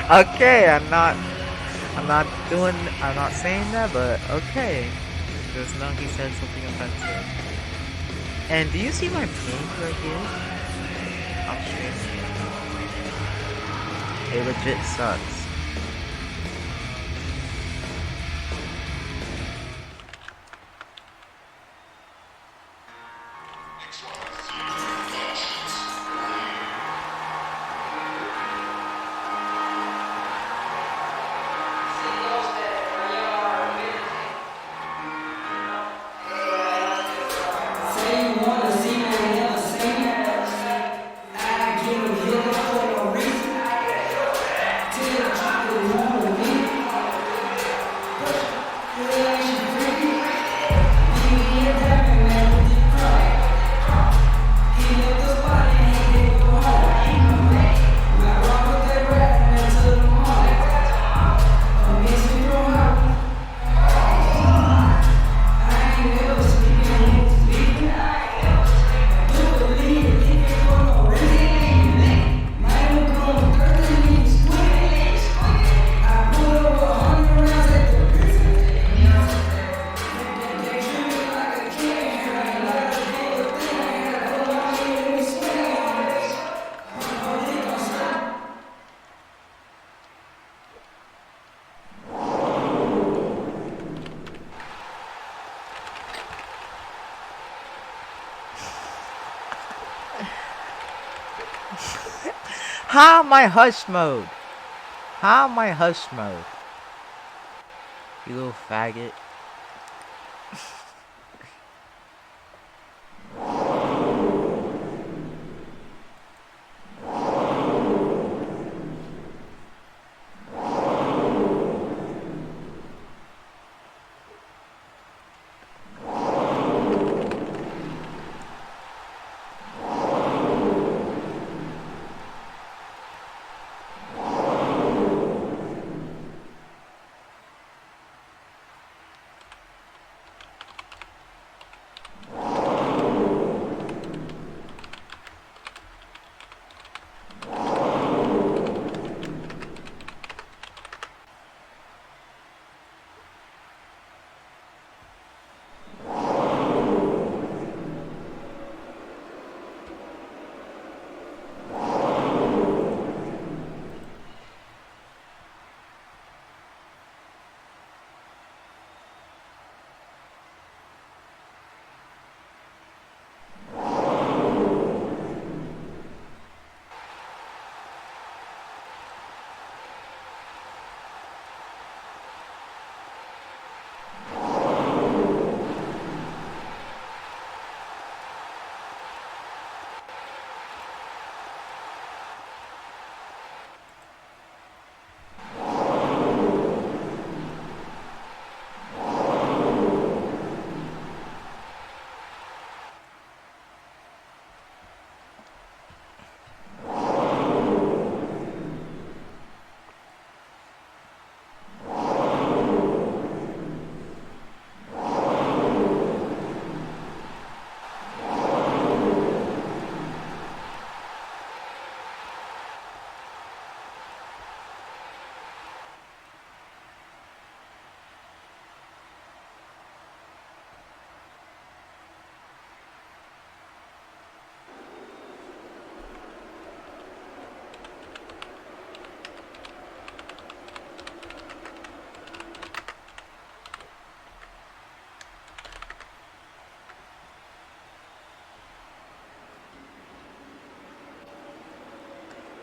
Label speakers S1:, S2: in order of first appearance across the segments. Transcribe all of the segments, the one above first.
S1: Okay, I'm not saying that, but okay. Because now he said something offensive. And do you see my pink right here? I'm streaming it. It legit sucks. How am I hush mode? How am I hush mode? You little faggot.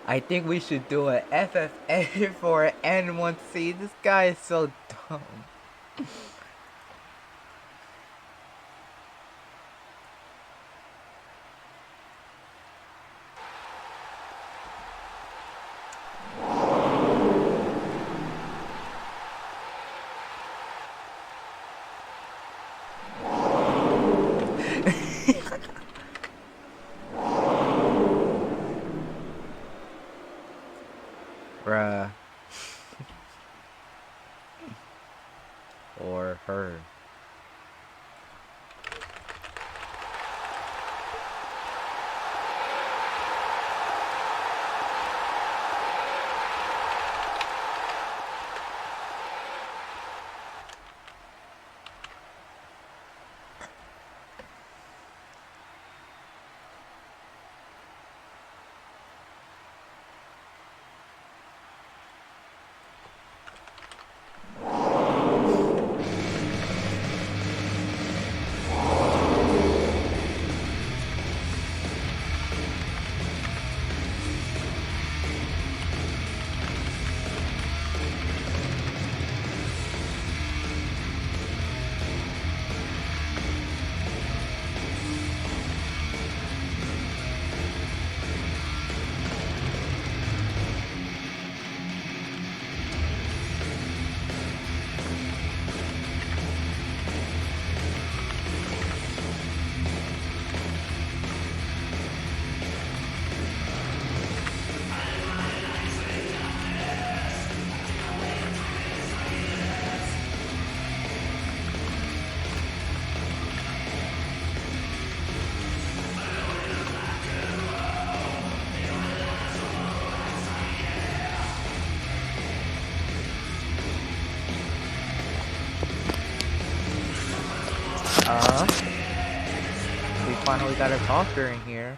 S1: I think we should do a FFA for N1C. This guy is so dumb. Bruh. Or her. finally got a talker in here.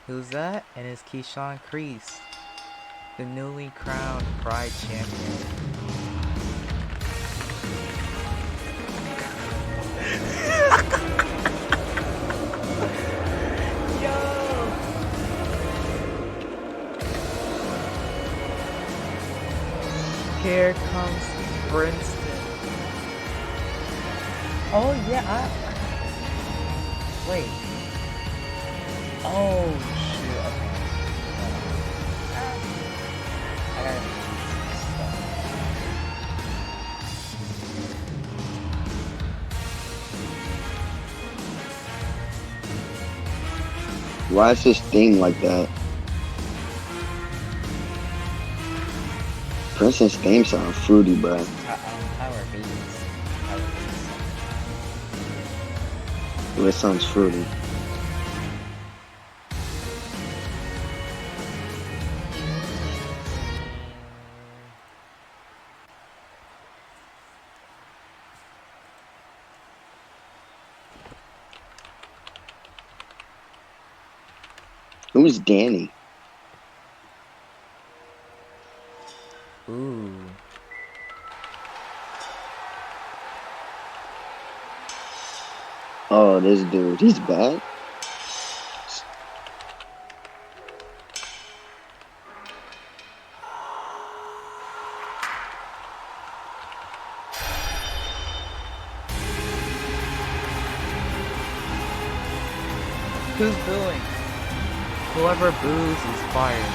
S1: Who's that? And it's Keyshawn Kreese, the newly crowned Pride champion. Yo! Here comes Princeton. Oh yeah, wait. Oh shoot, okay. I gotta delete some stuff.
S2: Why is this theme like that? Princeton's theme sound fruity, bro.
S1: Power beats.
S2: Well, it sounds fruity. Who's Danny?
S1: Ooh.
S2: Oh, this dude, he's bad.
S1: Who's booing? Whoever boos is fired.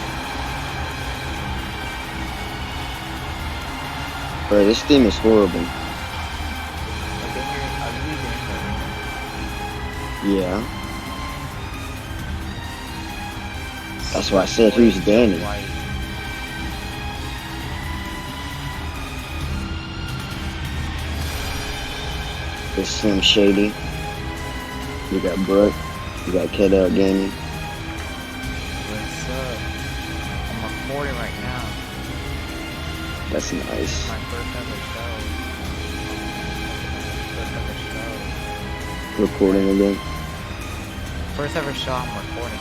S2: Bro, this theme is horrible. Yeah. That's why I said who's Danny. It's Slim Shady. You got Brooke. You got KDL Gaming.
S1: What's up? I'm recording right now.
S2: That's nice.
S1: My first ever show.
S2: Recording again.
S1: First ever show I'm recording.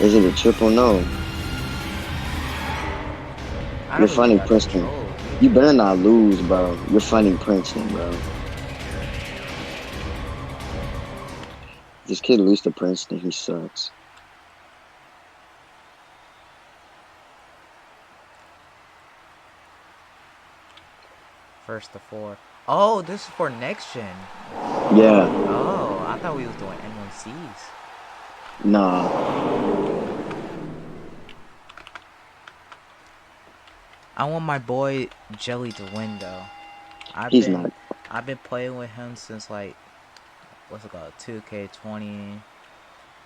S2: Is it a triple? No. You're fighting Princeton. You better not lose, bro. You're fighting Princeton, bro. This kid lose to Princeton, he sucks.
S1: First to 4. Oh, this is for NexGen.
S2: Yeah.
S1: Oh, I thought we was doing N1Cs.
S2: Nah.
S1: I want my boy Jelly to win though.
S2: He's not.
S1: I've been playing with him since like, what's it called, 2K20.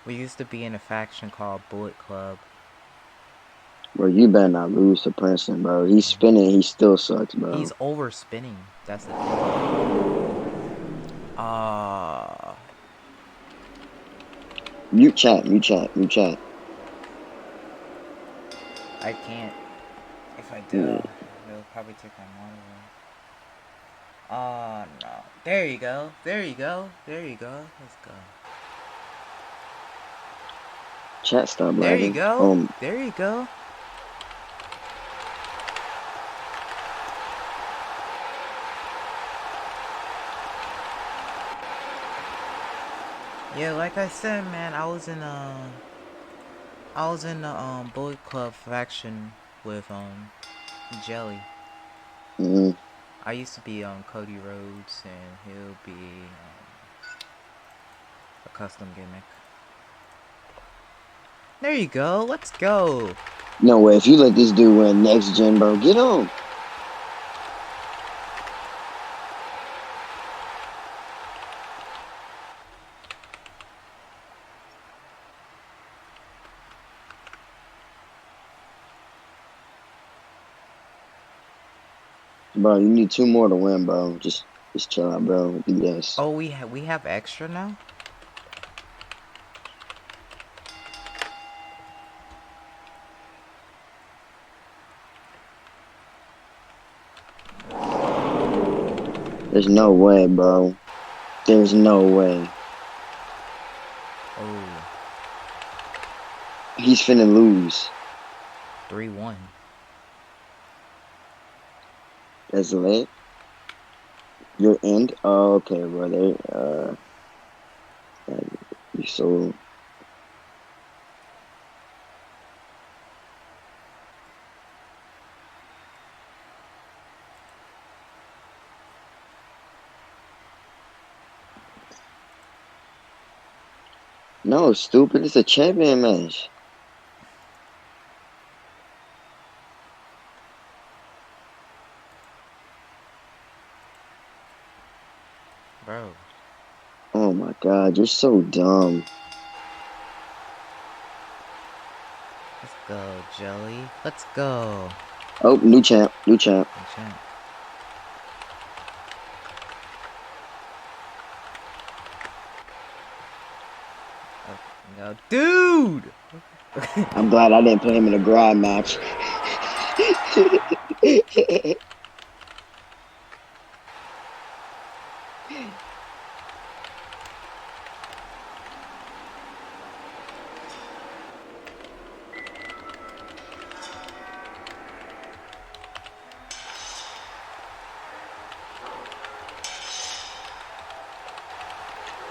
S1: We used to be in a faction called Bullet Club.
S2: Bro, you better not lose to Princeton, bro. He's spinning, he still sucks, bro.
S1: He's overspinning. That's the thing.
S2: Mute chat.
S1: I can't. If I do, it'll probably take my monitor. Oh no. There you go. Let's go.
S2: Chat stop lagging.
S1: There you go. There you go. Yeah, like I said, man, I was in the Bullet Club faction with Jelly. I used to be on Cody Rhodes, and he'll be a custom gimmick. There you go. Let's go.
S2: No way. If you let this dude win NexGen, bro, get on. Bro, you need 2 more to win, bro. Just chill out, bro. Yes.
S1: Oh, we have extra now?
S2: There's no way, bro. There's no way.
S1: Oh.
S2: He's finna lose.
S1: 3-1.
S2: That's lit. Your end? Oh, okay, brother. You so. No, stupid. It's a champion match.
S1: Bro.
S2: Oh my god, you're so dumb.
S1: Let's go, Jelly. Let's go.
S2: Oh, new champ. New champ.
S1: Good champ. Oh, no. Dude!
S2: I'm glad I didn't put him in a grind match.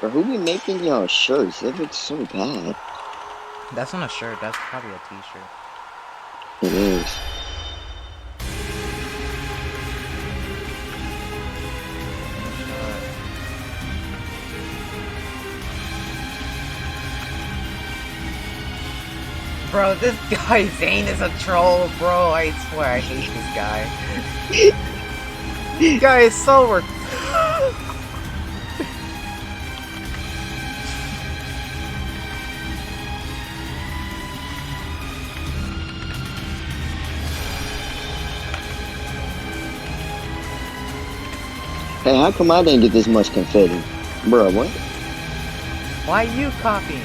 S2: Bro, who be making y'all shirts? They look so bad.
S1: That's not a shirt. That's probably a t-shirt.
S2: It is.
S1: Bro, this guy Zane is a troll, bro. I swear, I hate this guy. This guy is so work.
S2: Hey, how come I didn't get this much confetti? Bro, what?
S1: Why are you copying?